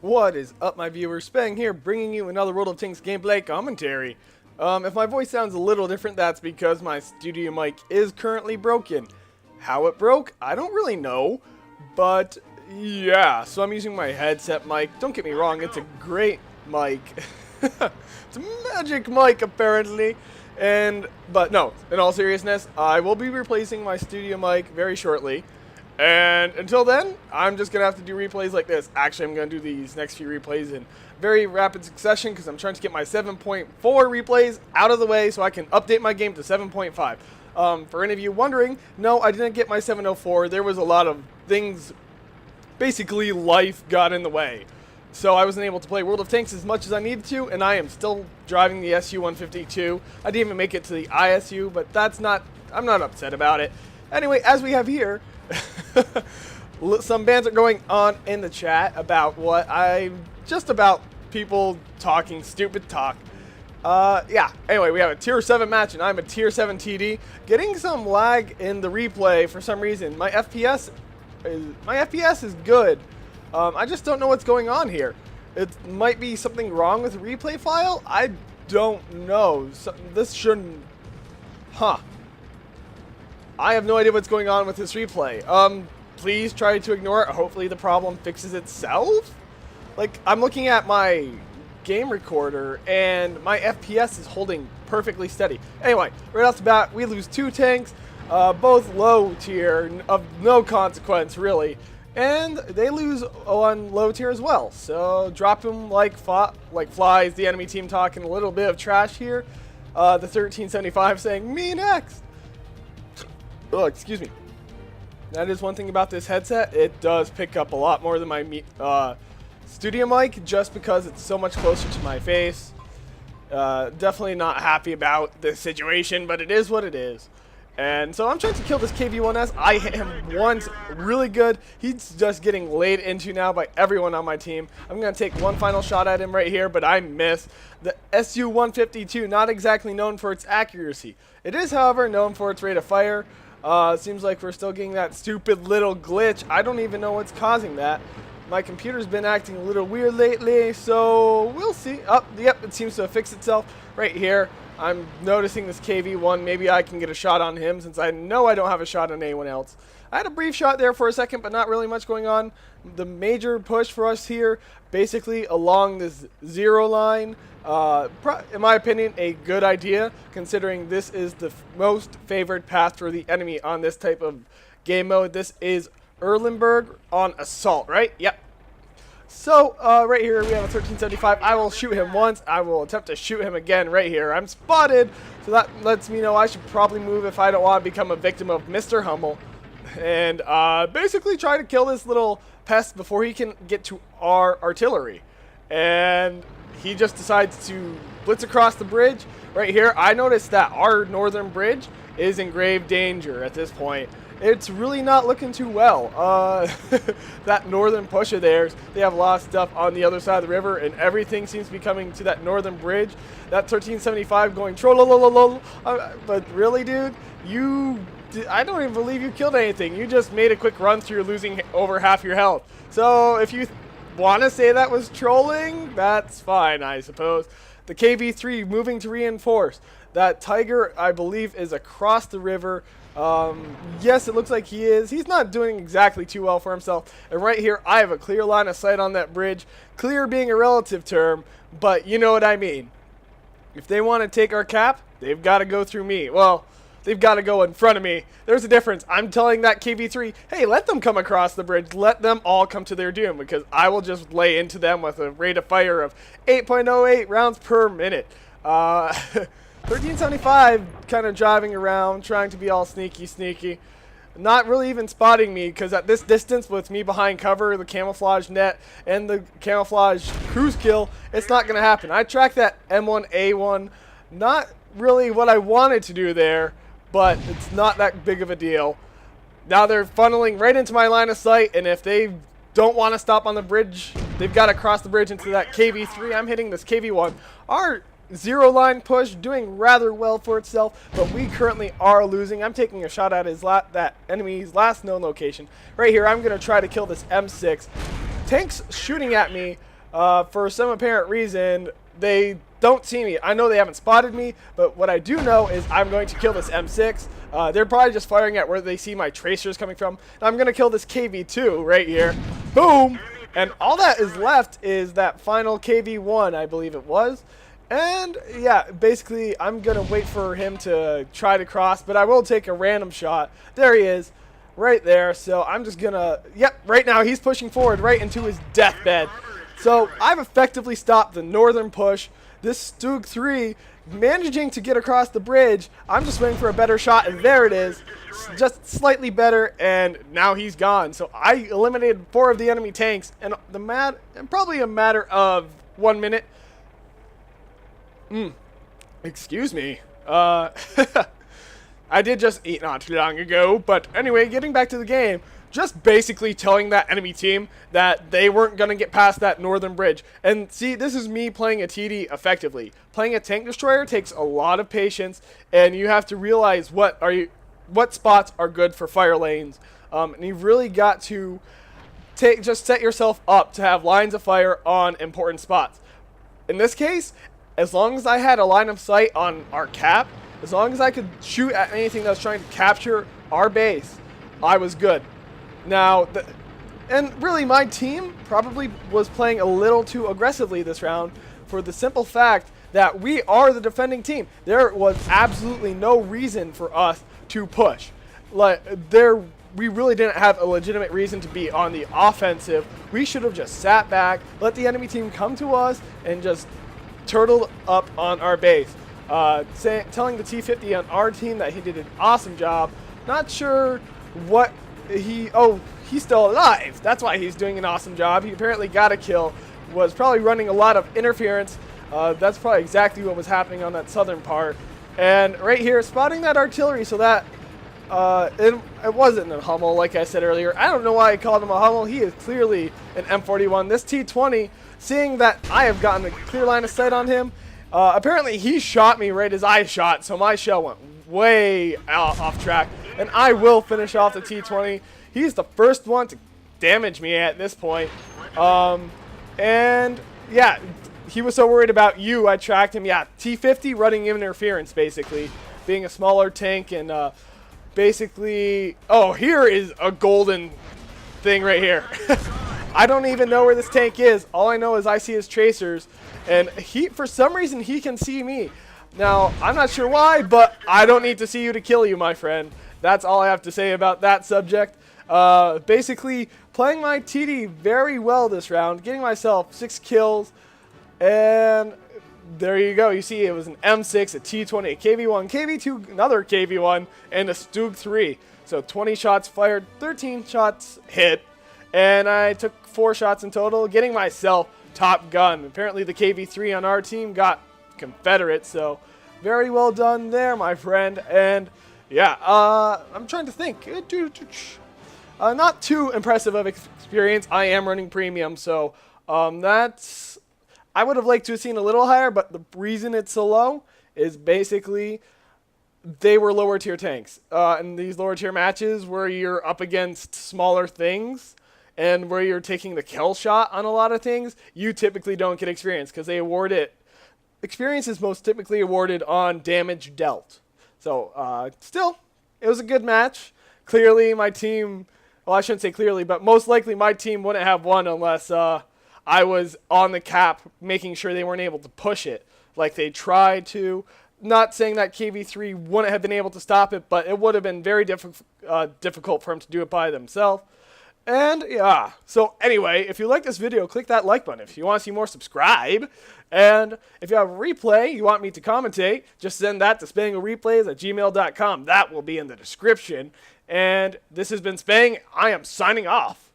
What is up, my viewers? Spang here, bringing you another World of Tanks gameplay commentary. If my voice sounds a little different, that's because my studio mic is currently broken. How it broke, I don't really know, but yeah, so I'm using my headset mic. Don't get me wrong, it's a great mic. It's a magic mic, apparently. But no, in all seriousness, I will be replacing my studio mic very shortly. And until then, I'm just going to have to do replays like this. Actually, I'm going to do these next few replays in very rapid succession because I'm trying to get my 7.4 replays out of the way so I can update my game to 7.5. For any of you wondering, no, I didn't get my 704. There was a lot of things, basically life got in the way. So I wasn't able to play World of Tanks as much as I needed to, and I am still driving the SU-152. I didn't even make it to the ISU, but I'm not upset about it. Anyway, as we have here, some bans are going on in the chat about about people talking stupid talk. Yeah, anyway, we have a tier 7 match and I'm a tier 7 TD. Getting some lag in the replay for some reason. My FPS is good. I just don't know what's going on here. It might be something wrong with the replay file. I don't know. This shouldn't... I have no idea what's going on with this replay. Please try to ignore it. Hopefully the problem fixes itself. Like, I'm looking at my game recorder and my FPS is holding perfectly steady. Anyway, right off the bat, we lose 2 tanks, both low tier, of no consequence really. And they lose on low tier as well. So drop them like flies. The enemy team talking a little bit of trash here. The 1375 saying, "Me next." Oh, excuse me. That is one thing about this headset. It does pick up a lot more than my studio mic just because it's so much closer to my face. Definitely not happy about this situation, but it is what it is. And so I'm trying to kill this KV-1S. I hit him once really good. He's just getting laid into now by everyone on my team. I'm going to take one final shot at him right here, but I miss. The SU-152, not exactly known for its accuracy. It is, however, known for its rate of fire. Seems like we're still getting that stupid little glitch. I don't even know what's causing that. My computer's been acting a little weird lately, so we'll see. Yep, it seems to have fixed itself right here. I'm noticing this KV-1. Maybe I can get a shot on him since I know I don't have a shot on anyone else. I had a brief shot there for a second, but not really much going on. The major push for us here, basically along this 0 line, in my opinion, a good idea, considering this is the most favored path for the enemy on this type of game mode. This is Erlenberg on Assault, right? Yep. So, right here we have a 1375. I will shoot him once. I will attempt to shoot him again right here. I'm spotted, so that lets me know I should probably move if I don't want to become a victim of Mr. Hummel. And basically try to kill this little pest before he can get to our artillery. And he just decides to blitz across the bridge. Right here, I noticed that our northern bridge is in grave danger at this point. It's really not looking too well. That northern push of theirs, they have a lot of stuff on the other side of the river, and everything seems to be coming to that northern bridge. That 1375 going trollolololol. But really, dude, I don't even believe you killed anything. You just made a quick run through losing over half your health. So if you want to say that was trolling, that's fine, I suppose. The KV-3 moving to reinforce. That Tiger, I believe, is across the river. Yes, it looks like he is. He's not doing exactly too well for himself. And right here, I have a clear line of sight on that bridge. Clear being a relative term, but you know what I mean. If they want to take our cap, they've got to go through me. Well, they've got to go in front of me. There's a difference. I'm telling that KV-3, hey, let them come across the bridge. Let them all come to their doom, because I will just lay into them with a rate of fire of 8.08 rounds per minute. 1375 kind of driving around, trying to be all sneaky. Not really even spotting me, because at this distance with me behind cover, the camouflage net, and the camouflage cruise kill, it's not going to happen. I tracked that M1A1. Not really what I wanted to do there, but it's not that big of a deal. Now they're funneling right into my line of sight, and if they don't want to stop on the bridge, they've got to cross the bridge into that KV-3. I'm hitting this KV-1. Our 0 line push doing rather well for itself, but we currently are losing. I'm taking a shot at that enemy's last known location. Right here, I'm going to try to kill this M6. Tank's shooting at me. For some apparent reason, they don't see me. I know they haven't spotted me, but what I do know is I'm going to kill this M6. They're probably just firing at where they see my tracers coming from. And I'm going to kill this KV2 right here. Boom! And all that is left is that final KV1, I believe it was. And yeah, basically I'm going to wait for him to try to cross, but I will take a random shot. There he is, right there. So I'm just going to, yep, right now he's pushing forward right into his deathbed. So I've effectively stopped the northern push. This Stug 3 managing to get across the bridge. I'm just waiting for a better shot, and there it is. Just slightly better, and now he's gone. So I eliminated 4 of the enemy tanks, and probably a matter of 1 minute. Excuse me. I did just eat not too long ago, but anyway, getting back to the game. Just basically telling that enemy team that they weren't going to get past that northern bridge. And see, this is me playing a TD effectively. Playing a tank destroyer takes a lot of patience, and you have to realize what spots are good for fire lanes. And you've really got to just set yourself up to have lines of fire on important spots. In this case, as long as I had a line of sight on our cap, as long as I could shoot at anything that was trying to capture our base, I was good. Now, and really my team probably was playing a little too aggressively this round for the simple fact that we are the defending team. There was absolutely no reason for us to push. We really didn't have a legitimate reason to be on the offensive. We should have just sat back, let the enemy team come to us, and just turtled up on our base. Telling the T-50 on our team that he did an awesome job. Not sure what he's still alive. That's why he's doing an awesome job. He apparently got a kill, was probably running a lot of interference. That's probably exactly what was happening on that southern part. And right here, spotting that artillery so that it wasn't a Hummel, like I said earlier. I don't know why I called him a Hummel. He is clearly an M41. This T-20, seeing that I have gotten a clear line of sight on him, apparently he shot me right as I shot, so my shell went way off track. And I will finish off the T-20. He's the first one to damage me at this point. And yeah, he was so worried about you, I tracked him. Yeah, T-50 running interference, basically. Being a smaller tank and basically... Oh, here is a golden thing right here. I don't even know where this tank is. All I know is I see his tracers. And for some reason, he can see me. Now, I'm not sure why, but I don't need to see you to kill you, my friend. That's all I have to say about that subject. Basically, playing my TD very well this round, getting myself 6 kills, and there you go. You see it was an M6, a T-20, a KV-1, KV-2, another KV-1, and a Stug 3. So 20 shots fired, 13 shots hit, and I took 4 shots in total, getting myself top gun. Apparently the KV-3 on our team got Confederate, so very well done there, my friend. And yeah, I'm trying to think. Not too impressive of experience. I am running premium, so that's... I would have liked to have seen a little higher, but the reason it's so low is basically they were lower tier tanks. And these lower tier matches where you're up against smaller things and where you're taking the kill shot on a lot of things, you typically don't get experience because they award it. Experience is most typically awarded on damage dealt. So, still, it was a good match. Clearly, my team... Well, I shouldn't say clearly, but most likely my team wouldn't have won unless I was on the cap making sure they weren't able to push it like they tried to. Not saying that KV-3 wouldn't have been able to stop it, but it would have been very difficult for them to do it by themselves. And yeah, so anyway, if you like this video, click that like button. If you want to see more, subscribe. And if you have a replay you want me to commentate, just send that to spanglereplays@gmail.com. That will be in the description. And this has been Spang. I am signing off.